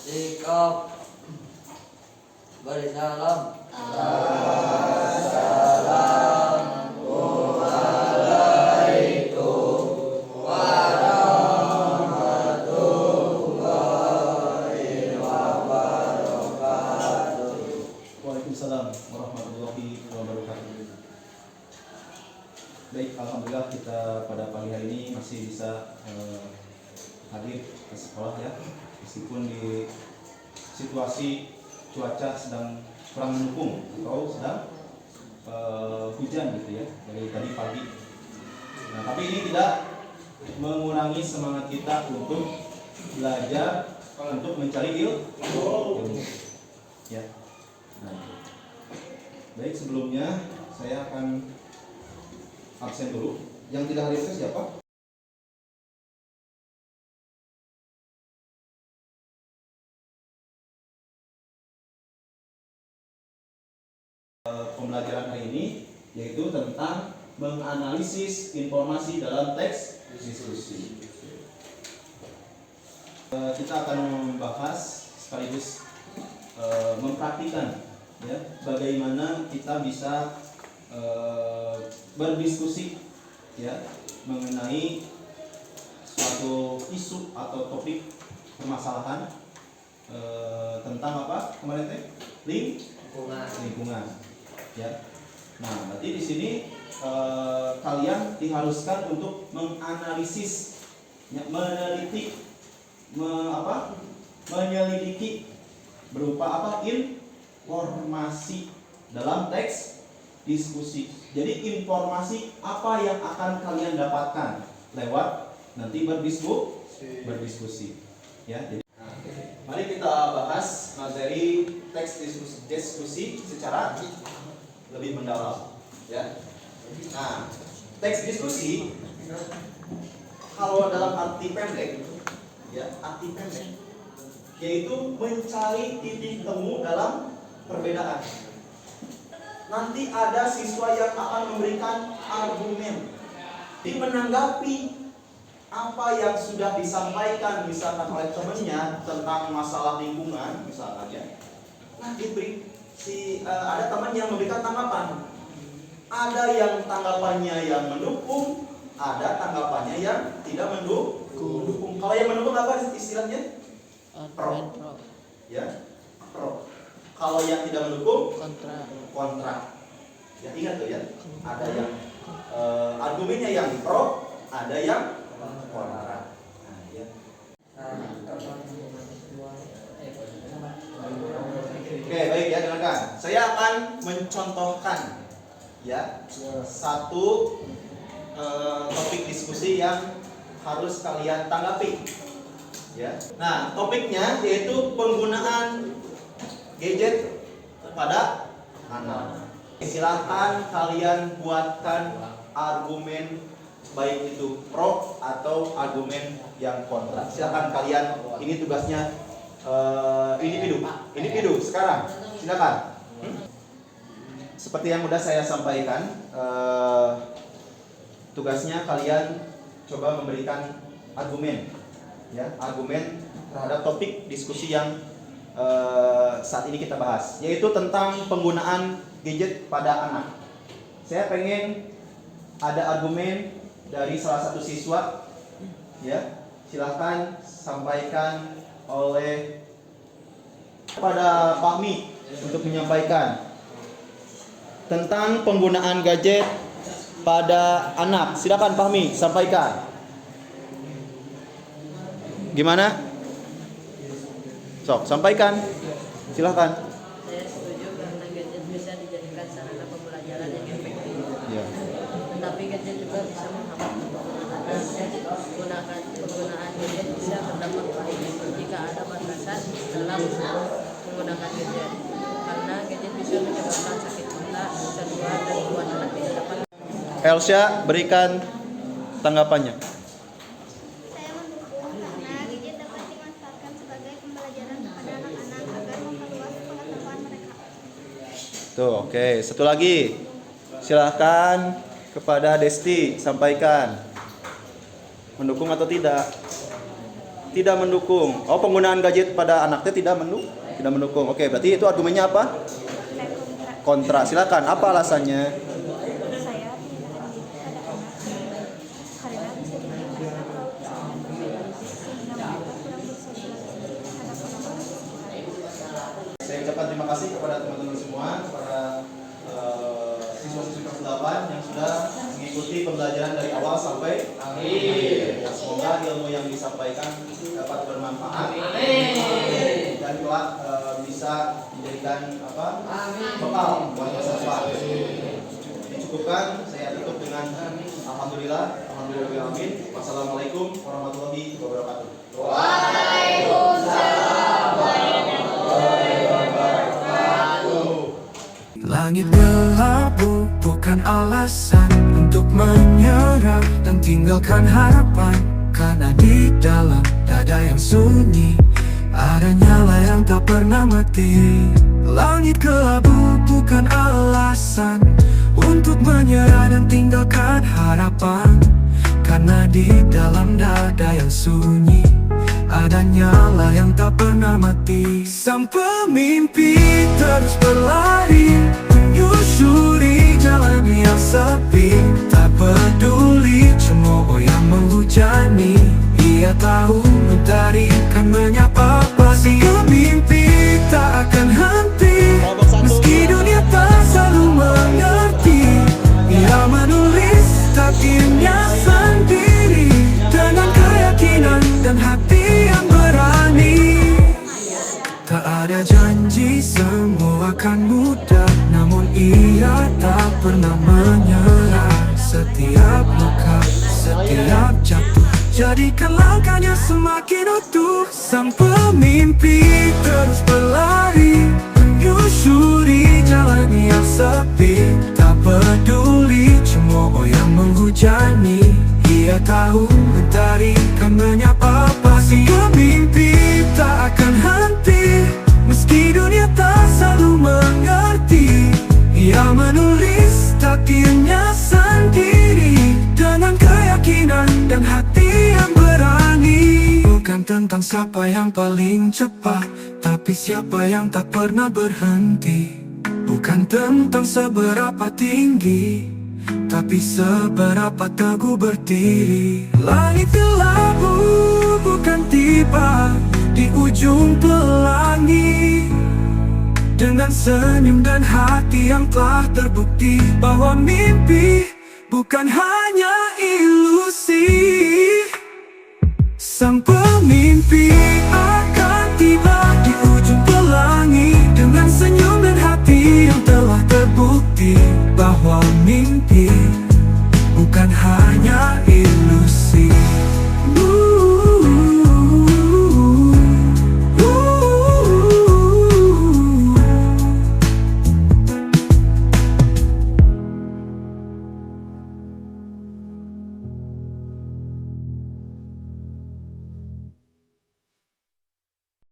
Sikap bersalam. Waalaikumsalam warahmatullahi wabarakatuh. Baik, alhamdulillah kita pada pagi hari ini masih bisa hadir ke sekolah ya, meskipun di situasi cuaca sedang kurang mendukung atau sedang hujan gitu ya dari tadi pagi. Nah, tapi ini tidak mengurangi semangat kita untuk belajar, untuk mencari ilmu. Ya. Nah, baik, sebelumnya saya akan absen dulu. Yang tidak hadir siapa? Pembelajaran hari ini yaitu tentang menganalisis informasi dalam teks diskusi. Kita akan membahas sekaligus mempraktikkan ya bagaimana kita bisa berdiskusi ya mengenai suatu isu atau topik permasalahan tentang apa kemarin teh lingkungan ya. Nah, berarti di sini kalian diharuskan untuk menganalisis ya, meneliti menyelidiki berupa apa informasi dalam teks diskusi. Jadi informasi apa yang akan kalian dapatkan lewat nanti berdiskusi. Ya. Jadi, mari kita bahas materi teks diskusi secara lebih mendalam. Ya. Nah, teks diskusi kalau dalam arti pendek, ya arti pendek, yaitu mencari titik temu dalam perbedaan. Nanti ada siswa yang akan memberikan argumen, di menanggapi apa yang sudah disampaikan misalkan oleh temannya tentang masalah lingkungan misalkan ya. Nah, ada teman yang memberikan tanggapan. Ada yang tanggapannya yang mendukung, ada tanggapannya yang tidak mendukung. Kalau yang mendukung apa istilahnya? Pro. Ya, pro. Kalau yang tidak mendukung kontra. Ya ingat tuh ya. Ada yang argumennya yang pro, ada yang kontra. Nah, ya. Oke, baik ya, dengarkan. Saya akan mencontohkan ya satu topik diskusi yang harus kalian tanggapi. Ya. Nah, topiknya yaitu penggunaan gadget pada anak. Silakan kalian buatkan argumen baik itu pro atau argumen yang kontra. Silakan kalian, ini tugasnya individu sekarang. Silakan. Seperti yang sudah saya sampaikan, tugasnya kalian coba memberikan argumen, ya argumen terhadap topik diskusi yang saat ini kita bahas, yaitu tentang penggunaan gadget pada anak. Saya pengen ada argumen dari salah satu siswa, ya silahkan sampaikan oleh kepada Fahmi untuk menyampaikan tentang penggunaan gadget pada anak. Silakan Fahmi sampaikan. Gimana? Sok, sampaikan. Silakan. Saya setuju karena gadget bisa dijadikan sarana pembelajaran yang efektif. Ya. Tetapi gadget juga bisa menghambat penggunaan anak. Penggunaan gadget bisa berdampak baik jika ada batasan dalam menggunakan gadget. Karena gadget bisa menyebabkan sakit mata, kecanduan, dan membuat anak tidak dapat. Elsa, berikan tanggapannya. Saya mendukung karena gadget dapat dimanfaatkan sebagai pembelajaran kepada anak-anak agar memperluas pengetahuan mereka. Tuh, oke. Satu lagi. Silahkan kepada Desti sampaikan. Mendukung atau tidak? Tidak mendukung. Oh, penggunaan gadget pada anaknya tidak mendukung. Oke, berarti itu argumennya apa? Saya Kontra. kontra. Silakan. Apa alasannya? Saya tindakan gitu pada anak karena bisa jadi mereka terlalu kesalahan berbeda sehingga mereka kurang bersosialisasi terhadap orang-orang di sekitar. Saya ucapkan terima kasih kepada teman-teman semua, kepada siswa-siswi kelas 8 yang sudah mengikuti pembelajaran dari awal sampai akhir. Semoga ilmu yang disampaikan dapat bermanfaat dan kelak bisa dijadikan bekal buat masa depan. Dicukupkan, saya tutup dengan alhamdulillah. Wassalamualaikum warahmatullahi wabarakatuh. Langit berlabu bukan alasan untuk menyerah dan tinggalkan harapan, karena di dalam dada yang sunyi ada nyala yang tak pernah mati. Langit kelabu bukan alasan untuk menyerah dan tinggalkan harapan, karena di dalam dada yang sunyi ada nyala yang tak pernah mati. Sang pemimpi terus berlari menyusuri jalan yang sepi, tak peduli cemooh yang menghujani. Ia tahu mentari kan menyapa pasti. Mimpi tak akan henti meski dunia tak selalu mengerti. Ia menulis takdirnya sendiri dengan keyakinan dan hati yang berani. Tak ada janji semua akan mudah, namun ia tak pernah menyerah. Setiap luka, setiap jatuh, jadikan langkahnya semakin utuh. Sang pemimpi terus berlari menyusuri jalan yang sepi, tak peduli cemooh yang menghujani. Ia tahu mentari kan menyapa pasti. Mimpi tak akan henti meski dunia tak selalu mengerti. Ia menulis takdirnya sendiri dengan keyakinan dan hati yang berani. Bukan tentang siapa yang paling cepat, tapi siapa yang tak pernah berhenti. Bukan tentang seberapa tinggi, tapi seberapa teguh berdiri. Langit kelabu bukan tiba di ujung pelangi, dengan senyum dan hati yang telah terbukti bahwa mimpi bukan hanya ilusi. Sang pemimpi